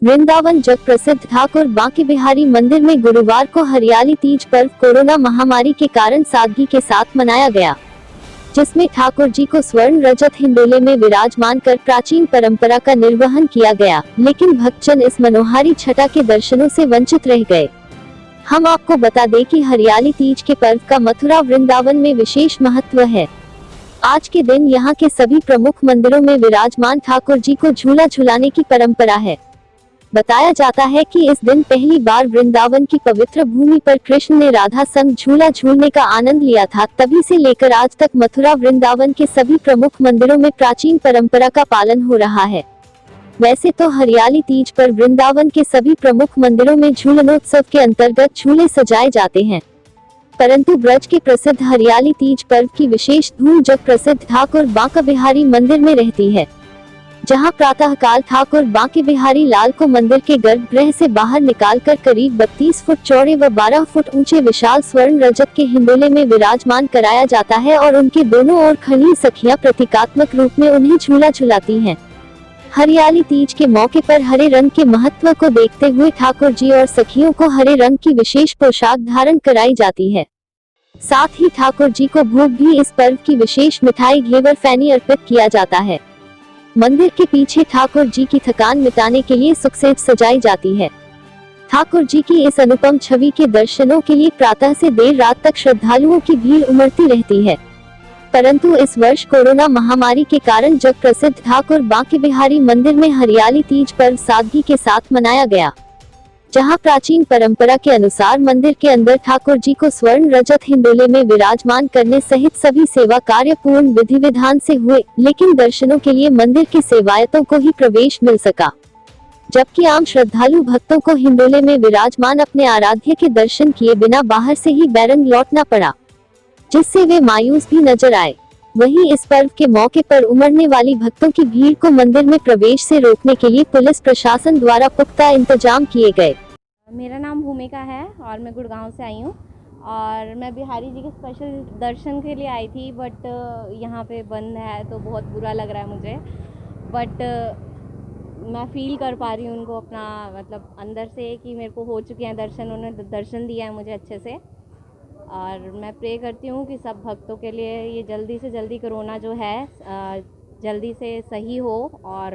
वृंदावन जग प्रसिद्ध ठाकुर बांके बिहारी मंदिर में गुरुवार को हरियाली तीज पर्व कोरोना महामारी के कारण सादगी के साथ मनाया गया, जिसमें ठाकुर जी को स्वर्ण रजत हिंडोले में विराजमान कर प्राचीन परंपरा का निर्वहन किया गया, लेकिन भक्तजन इस मनोहारी छटा के दर्शनों से वंचित रह गए। हम आपको बता दें कि हरियाली तीज के पर्व का मथुरा वृंदावन में विशेष महत्व है। आज के दिन यहाँ के सभी प्रमुख मंदिरों में विराजमान ठाकुर जी को झूला झुलाने की परंपरा है। बताया जाता है कि इस दिन पहली बार वृंदावन की पवित्र भूमि पर कृष्ण ने राधा संग झूला झूलने का आनंद लिया था। तभी से लेकर आज तक मथुरा वृंदावन के सभी प्रमुख मंदिरों में प्राचीन परंपरा का पालन हो रहा है। वैसे तो हरियाली तीज पर वृंदावन के सभी प्रमुख मंदिरों में झूलनोत्सव के अंतर्गत झूले सजाए जाते हैं, परंतु ब्रज के प्रसिद्ध हरियाली तीज पर्व की विशेष धूम जग प्रसिद्ध ठाकुर बांके बिहारी मंदिर में रहती है, जहां प्रातःकाल ठाकुर बांके बिहारी लाल को मंदिर के गर्भगृह से बाहर निकालकर करीब 32 फुट चौड़े व 12 फुट ऊंचे विशाल स्वर्ण रजत के हिंडोले में विराजमान कराया जाता है और उनके दोनों ओर खड़ी सखियां प्रतीकात्मक रूप में उन्हें झूला झुलाती हैं। हरियाली तीज के मौके पर हरे रंग के महत्व को देखते हुए ठाकुर जी और सखियों को हरे रंग की विशेष पोशाक धारण कराई जाती है। साथ ही ठाकुर जी को भोग भी इस पर्व की विशेष मिठाई घेवर फैनी अर्पित किया जाता है। मंदिर के पीछे ठाकुर जी की थकान मिटाने के लिए सुखसेज सजाई जाती है। ठाकुर जी की इस अनुपम छवि के दर्शनों के लिए प्रातः से देर रात तक श्रद्धालुओं की भीड़ उमड़ती रहती है, परंतु इस वर्ष कोरोना महामारी के कारण जग प्रसिद्ध ठाकुर बांके बिहारी मंदिर में हरियाली तीज पर्व सादगी के साथ मनाया गया, जहां प्राचीन परंपरा के अनुसार मंदिर के अंदर ठाकुर जी को स्वर्ण रजत हिंडोले में विराजमान करने सहित सभी सेवा कार्य पूर्ण विधि विधान से हुए, लेकिन दर्शनों के लिए मंदिर के सेवायतों को ही प्रवेश मिल सका, जबकि आम श्रद्धालु भक्तों को हिंडोले में विराजमान अपने आराध्य के दर्शन किए बिना बाहर से ही बैरंग लौटना पड़ा, जिससे वे मायूस भी नजर आए। वहीं इस पर्व के मौके पर उमड़ने वाली भक्तों की भीड़ को मंदिर में प्रवेश से रोकने के लिए पुलिस प्रशासन द्वारा पुख्ता इंतजाम किए गए। मेरा नाम भूमिका है और मैं गुड़गांव से आई हूँ और मैं बिहारी जी के स्पेशल दर्शन के लिए आई थी, बट यहाँ पे बंद है तो बहुत बुरा लग रहा है मुझे। बट मैं फील कर पा रही हूँ उनको अपना मतलब अंदर से कि मेरे को हो चुके हैं दर्शन, उन्होंने दर्शन दिया है मुझे अच्छे से। और मैं प्रे करती हूँ कि सब भक्तों के लिए ये जल्दी से जल्दी कोरोना जो है जल्दी से सही हो और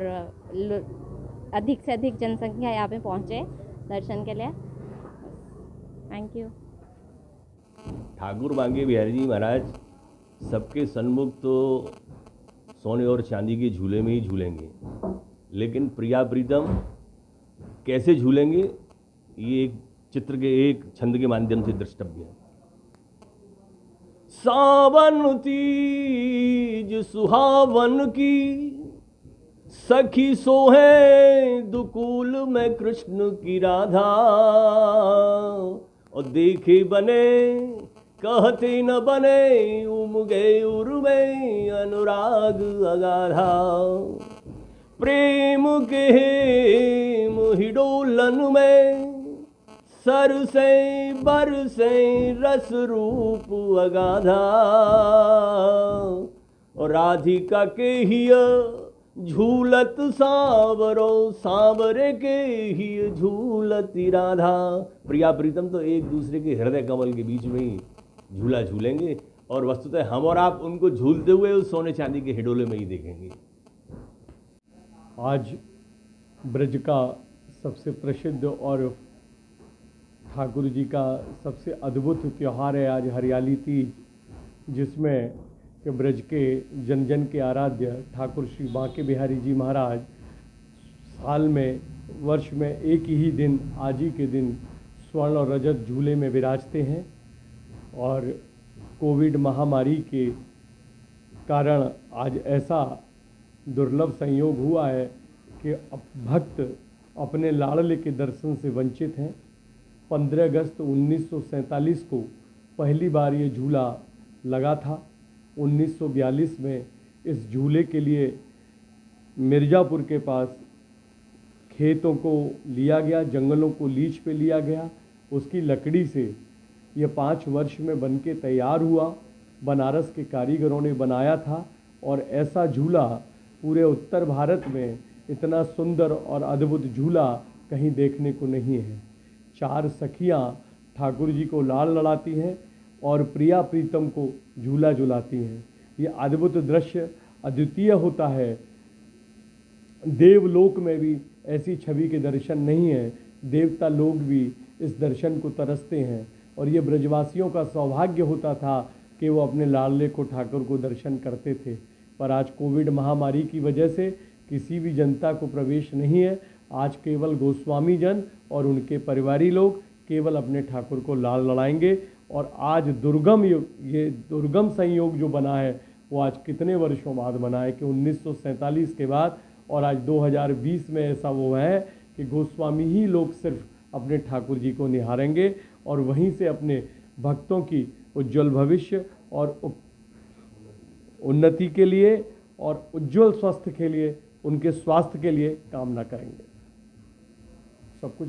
अधिक से अधिक जनसंख्या यहाँ पे पहुँचे दर्शन के लिए। Thank you. ठाकुर बांके बिहारी जी महाराज सबके सन्मुख तो सोने और चांदी के झूले में ही झूलेंगे, लेकिन प्रिया प्रीतम कैसे झूलेंगे ये एक चित्र के एक छंद के माध्यम से द्रष्टव्य है। सावन तीज सुहावन की सखी सोहे दुकूल में कृष्ण की राधा, और देखे बने कहते न बने उमगे उर्मे अनुराग अगाधा। प्रेम के मोहिडोलन में सर से बर से रस रूप अगाधा, और राधिका के ही झूलत सांवरो सांवरे के ही झूलती राधा। प्रिया प्रीतम तो एक दूसरे के हृदय कमल के बीच में ही झूला झूलेंगे और वस्तुतः हम और आप उनको झूलते हुए उस सोने चांदी के हिडोले में ही देखेंगे। आज ब्रज का सबसे प्रसिद्ध और ठाकुर जी का सबसे अद्भुत त्यौहार है आज हरियाली तीज, जिसमें कि ब्रज के जन जन के आराध्य ठाकुर श्री बांके बिहारी जी महाराज साल में वर्ष में एक ही दिन आज ही के दिन स्वर्ण और रजत झूले में विराजते हैं। और कोविड महामारी के कारण आज ऐसा दुर्लभ संयोग हुआ है कि भक्त अपने लाडले के दर्शन से वंचित हैं। 15 अगस्त 1947 को पहली बार ये झूला लगा था। 1942 में इस झूले के लिए मिर्ज़ापुर के पास खेतों को लिया गया, जंगलों को लीज पे लिया गया, उसकी लकड़ी से ये 5 वर्ष में बनके तैयार हुआ। बनारस के कारीगरों ने बनाया था और ऐसा झूला पूरे उत्तर भारत में इतना सुंदर और अद्भुत झूला कहीं देखने को नहीं है। 4 सखियां ठाकुर जी को लाड़ लड़ाती हैं और प्रिया प्रीतम को झूला झुलाती हैं। ये अद्भुत दृश्य अद्वितीय होता है। देवलोक में भी ऐसी छवि के दर्शन नहीं है। देवता लोग भी इस दर्शन को तरसते हैं और ये ब्रजवासियों का सौभाग्य होता था कि वो अपने लाडले को ठाकुर को दर्शन करते थे। पर आज कोविड महामारी की वजह से किसी भी जनता को प्रवेश नहीं है। आज केवल गोस्वामी जन और उनके परिवारी लोग केवल अपने ठाकुर को लाड़ लड़ाएंगे। और आज ये दुर्गम संयोग जो बना है वो आज कितने वर्षों बाद बना है कि 1947 के बाद, और आज 2020 में ऐसा वो है कि गोस्वामी ही लोग सिर्फ अपने ठाकुर जी को निहारेंगे और वहीं से अपने भक्तों की उज्जवल भविष्य और उन्नति के लिए और उज्जवल स्वास्थ्य के लिए, उनके स्वास्थ्य के लिए कामना करेंगे। सब कुछ